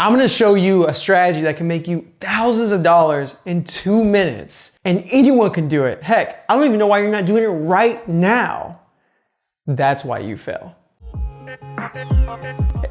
I'm gonna show you a strategy that can make you thousands of dollars in 2 minutes. And anyone can do it. Heck, I don't even know why you're not doing it right now. That's why you fail.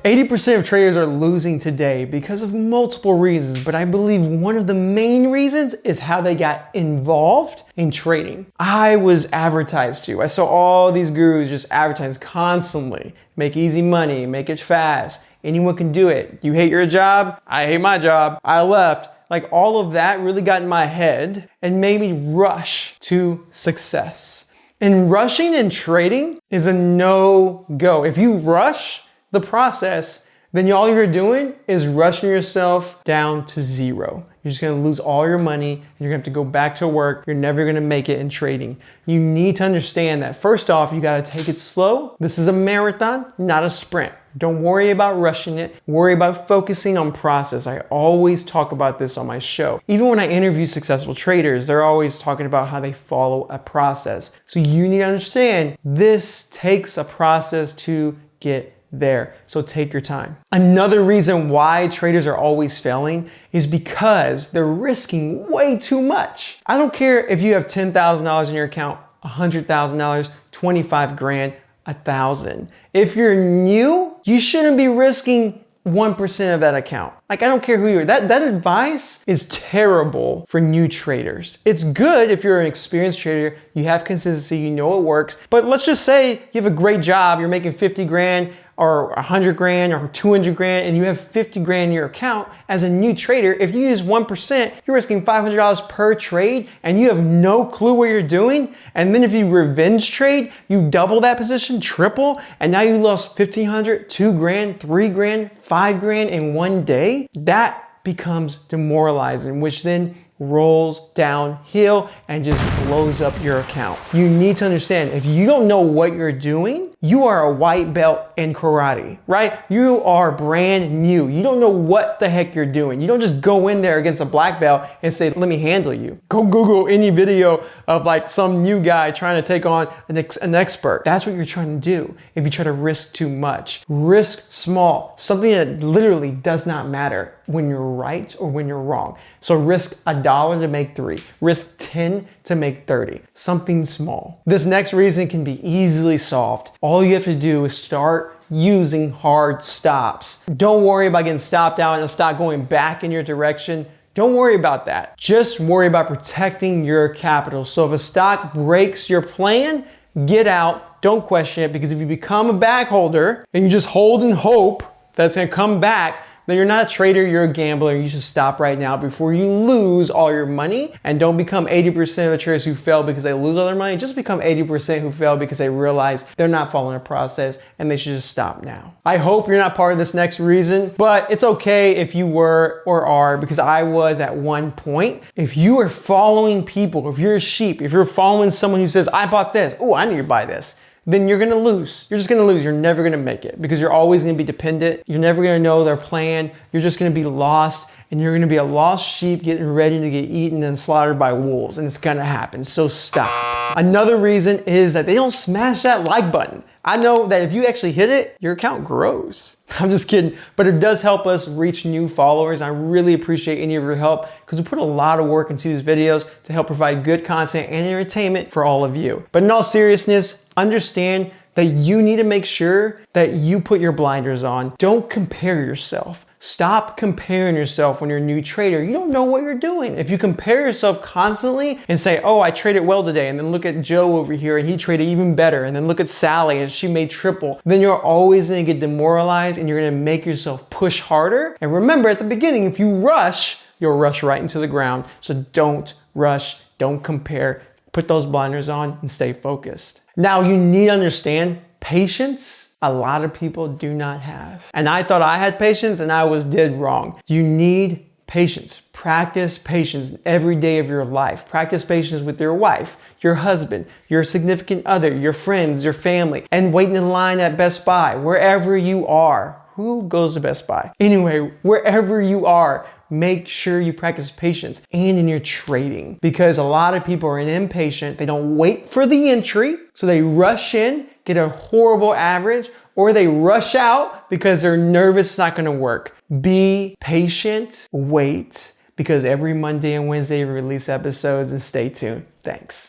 80% of traders are losing today because of multiple reasons, but I believe one of the main reasons is how they got involved in trading. I was advertised to. I saw all these gurus just advertise constantly. Make easy money, make it fast. Anyone can do it. You hate your job? I hate my job. I left. Like all of that really got in my head and made me rush to success. And rushing in trading is a no-go. If you rush the process, then all you're doing is rushing yourself down to zero. You're just gonna lose all your money, and you're gonna have to go back to work. You're never gonna make it in trading. You need to understand that first off, you gotta take it slow. This is a marathon, not a sprint. Don't worry about rushing it. Worry about focusing on process. I always talk about this on my show. Even when I interview successful traders, they're always talking about how they follow a process. So you need to understand this takes a process to get there. So take your time. Another reason why traders are always failing is because they're risking way too much. I don't care if you have $10,000 in your account, $100,000, 25 grand, 1,000. If you're new, you shouldn't be risking 1% of that account. Like, I don't care who you are. That advice is terrible for new traders. It's good if you're an experienced trader, you have consistency, you know it works. But let's just say you have a great job, you're making 50 grand or 100 grand or 200 grand and you have 50 grand in your account. As a new trader, if you use 1%, you're risking $500 per trade and you have no clue what you're doing. And then if you revenge trade, you double that position, triple, and now you lost 1,500, 2 grand, 3 grand, 5 grand in one day. That becomes demoralizing, which then rolls downhill and just blows up your account. You need to understand, if you don't know what you're doing, you are a white belt in karate, right? You are brand new. You don't know what the heck you're doing. You don't just go in there against a black belt and say, let me handle you. Go Google any video of like some new guy trying to take on an expert. That's what you're trying to do if you try to risk too much. Risk small, something that literally does not matter when you're right or when you're wrong. So risk $1 to make 3, risk 10 to make 30, something small. This next reason can be easily solved. All you have to do is start using hard stops. Don't worry about getting stopped out and the stock going back in your direction. Don't worry about that. Just worry about protecting your capital. So if a stock breaks your plan, get out, don't question it, because if you become a bag holder and you just hold and hope that it's gonna come back, then you're not a trader, you're a gambler. You should stop right now before you lose all your money. And don't become 80% of the traders who fail because they lose all their money. Just become 80% who fail because they realize they're not following a process and they should just stop now. I hope you're not part of this next reason, but it's okay if you were or are, because I was at one point. If you are following people, if you're a sheep, if you're following someone who says, I bought this, oh, I need to buy this, then you're gonna lose. You're just gonna lose. You're never gonna make it because you're always gonna be dependent. You're never gonna know their plan. You're just gonna be lost, and you're gonna be a lost sheep getting ready to get eaten and slaughtered by wolves, and it's gonna happen, so stop. Another reason is that they don't smash that like button. I know that if you actually hit it, your account grows. I'm just kidding, but it does help us reach new followers. I really appreciate any of your help because we put a lot of work into these videos to help provide good content and entertainment for all of you. But in all seriousness, understand that you need to make sure that you put your blinders on. Don't compare yourself. Stop comparing yourself when you're a new trader. You don't know what you're doing. If you compare yourself constantly and say, oh, I traded well today, and then look at Joe over here and he traded even better, and then look at Sally and she made triple, then you're always gonna get demoralized and you're gonna make yourself push harder. And remember, at the beginning, if you rush, you'll rush right into the ground. So don't rush, don't compare, put those blinders on and stay focused. Now, you need to understand patience, a lot of people do not have. And I thought I had patience and I was dead wrong. You need patience. Practice patience every day of your life. Practice patience with your wife, your husband, your significant other, your friends, your family, and waiting in line at Best Buy, wherever you are. Who goes to Best Buy? Anyway, wherever you are, make sure you practice patience and in your trading, because a lot of people are impatient. They don't wait for the entry, so they rush in, get a horrible average, or they rush out because they're nervous it's not gonna work. Be patient, wait, because every Monday and Wednesday we release episodes, and stay tuned. Thanks.